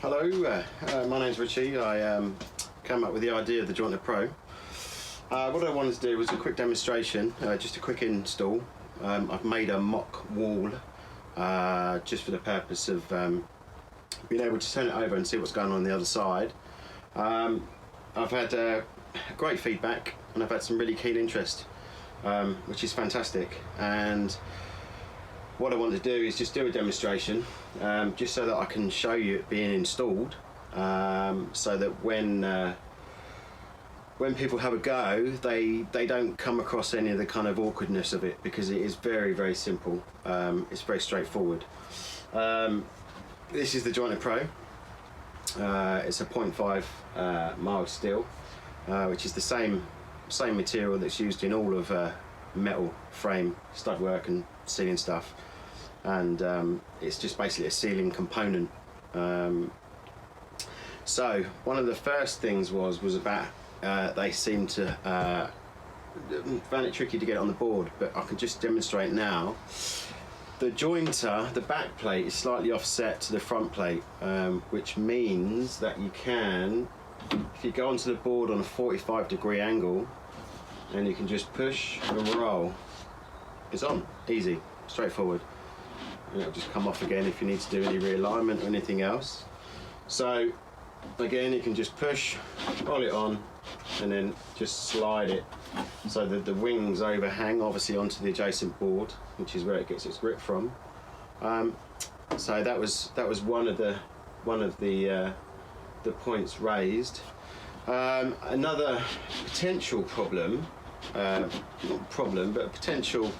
Hello, my name's Richie. I came up with the idea of the Jointer Pro. What I wanted to do was a quick demonstration, just a quick install. I've made a mock wall just for the purpose of being able to turn it over and see what's going on the other side. I've had great feedback and I've had some really keen interest, which is fantastic. And what I want to do is just do a demonstration, just so that I can show you it being installed, so that when people have a go, they don't come across any of the kind of awkwardness of it, because it is very, very simple. It's very straightforward. This is the Jointer Pro. It's a 0.5 mild steel, which is the same material that's used in all of metal frame stud-work and ceiling stuff, and it's just basically a ceiling component. So one of the first things was about they seem to found it tricky to get it on the board, but I can just demonstrate now. The jointer, the back plate, is slightly offset to the front plate, which means that you can, if you go onto the board on a 45-degree angle, and you can just push and roll, it's on, easy, straightforward. And it'll just come off again if you need to do any realignment or anything else. So again, you can just push, roll it on, and then just slide it so that the wings overhang obviously onto the adjacent board, which is where it gets its grip from. So that was one of the points raised. Another potential problem, not problem, but a potential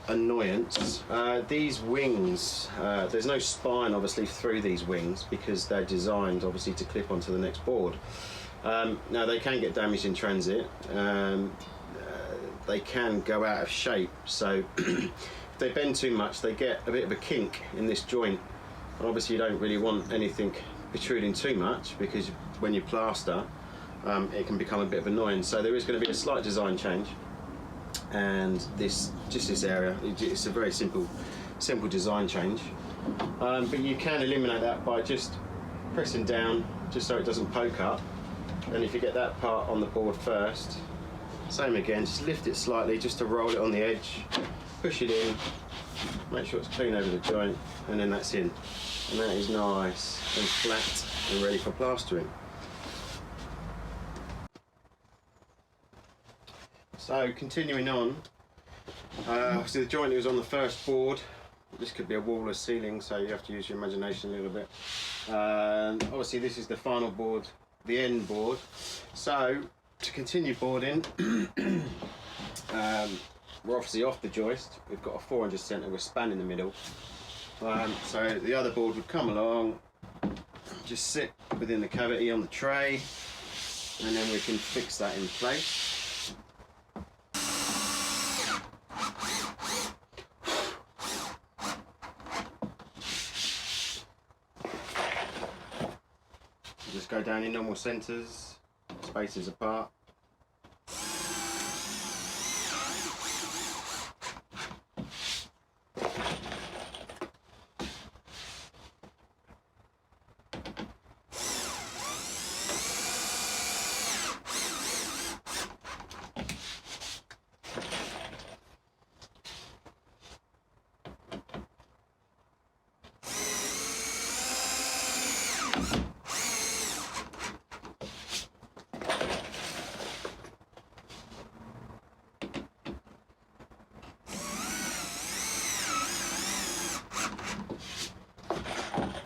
annoyance. These wings, there's no spine obviously through these wings because they're designed obviously to clip onto the next board. Now they can get damaged in transit. They can go out of shape, so if they bend too much they get a bit of a kink in this joint, and obviously you don't really want anything protruding too much, because when you plaster it can become a bit of annoyance. So there is going to be a slight design change, and this area, it's a very simple design change, but you can eliminate that by just pressing down just so it doesn't poke up. And if you get that part on the board first, same again, just lift it slightly just to roll it on the edge, push it in, make sure it's clean over the joint, and then that's in. And that is nice and flat and ready for plastering. So continuing on, obviously the joint was on the first board. This could be a wall or ceiling, so you have to use your imagination a little bit. Obviously this is the final board, the end board. So to continue boarding, we're obviously off the joist. We've got a 400 centre with a span in the middle. So the other board would come along, just sit within the cavity on the tray, and then we can fix that in place. Just go down in normal centres, spaces apart.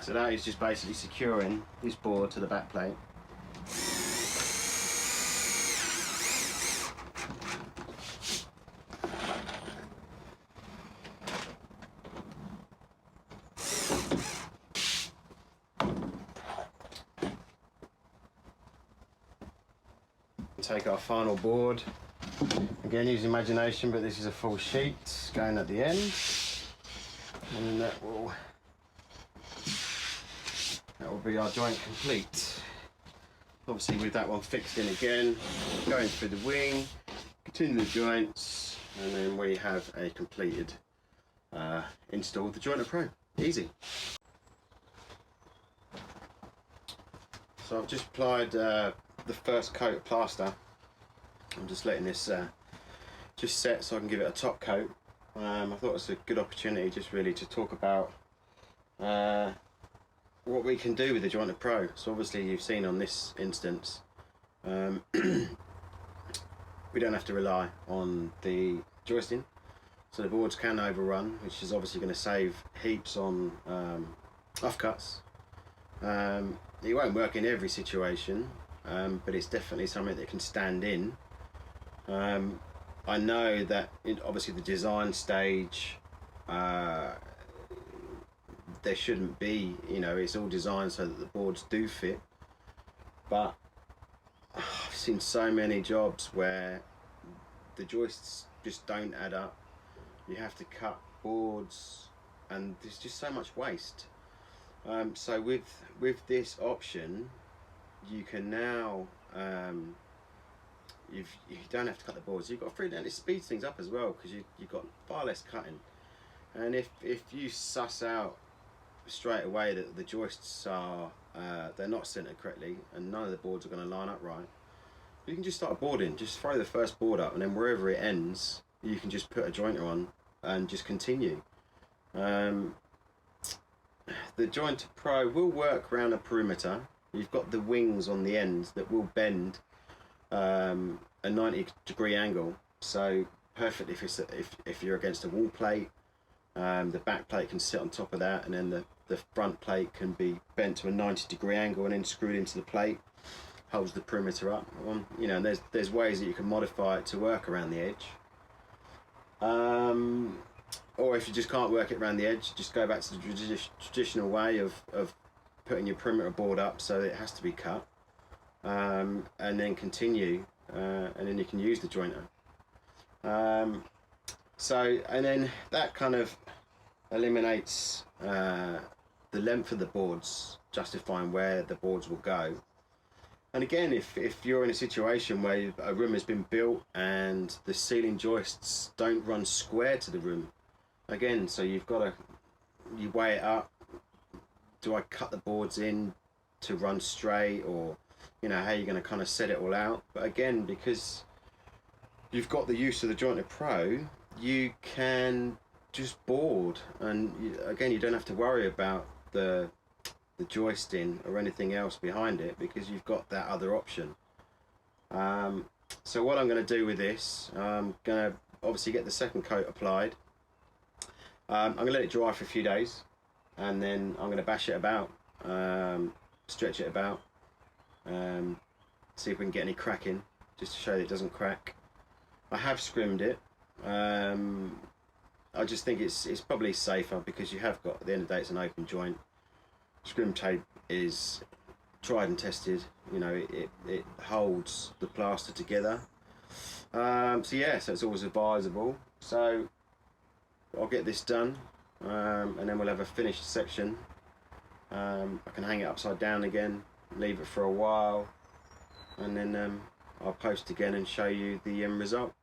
So that is just basically securing this board to the back plate. Take our final board. Again, use imagination, but this is a full sheet going at the end, and then that will be our joint complete. Obviously with that one fixed in again, going through the wing, continue the joints, and then we have a completed install of the Jointer Pro. Easy. So I've just applied the first coat of plaster. I'm just letting this just set so I can give it a top coat. I thought it was a good opportunity just really to talk about what we can do with the Jointer Pro. So obviously you've seen on this instance, we don't have to rely on the joisting. So the boards can overrun, which is obviously going to save heaps on offcuts. It won't work in every situation, but it's definitely something that can stand in. I know that obviously the design stage, there shouldn't be, it's all designed so that the boards do fit, but I've seen so many jobs where the joists just don't add up. You have to cut boards and there's just so much waste. So with this option, you can now you don't have to cut the boards. You've got freedom, and it speeds things up as well because you've got far less cutting. And if you suss out straight away that the joists are they're not centered correctly and none of the boards are going to line up right, you can just start boarding. Just throw the first board up, and then wherever it ends, you can just put a jointer on and just continue. The Jointer Pro will work around a perimeter. You've got the wings on the ends that will bend a 90-degree angle, so perfect if you're against a wall plate. The back plate can sit on top of that, and then the front plate can be bent to a 90-degree angle and then screwed into the plate, holds the perimeter up. And there's ways that you can modify it to work around the edge. Or if you just can't work it around the edge, just go back to the traditional way of putting your perimeter board up so it has to be cut, and then continue, and then you can use the jointer. And then that kind of eliminates the length of the boards, justifying where the boards will go. And again, if you're in a situation where a room has been built and the ceiling joists don't run square to the room, again, so you weigh it up. Do I cut the boards in to run straight, or how you're going to kind of set it all out? But again, because you've got the use of the Jointer Pro, you can just board, and you don't have to worry about the joisting or anything else behind it because you've got that other option. So what I'm going to do with this, I'm going to obviously get the second coat applied. I'm going to let it dry for a few days, and then I'm going to bash it about, stretch it about, see if we can get any cracking, just to show that it doesn't crack. I have scrimmed it. I just think it's probably safer because you have got, at the end of the day, it's an open joint. Scrim tape is tried and tested. It holds the plaster together. So it's always advisable. So I'll get this done, and then we'll have a finished section. I can hang it upside down again, leave it for a while, and then I'll post again and show you the end result.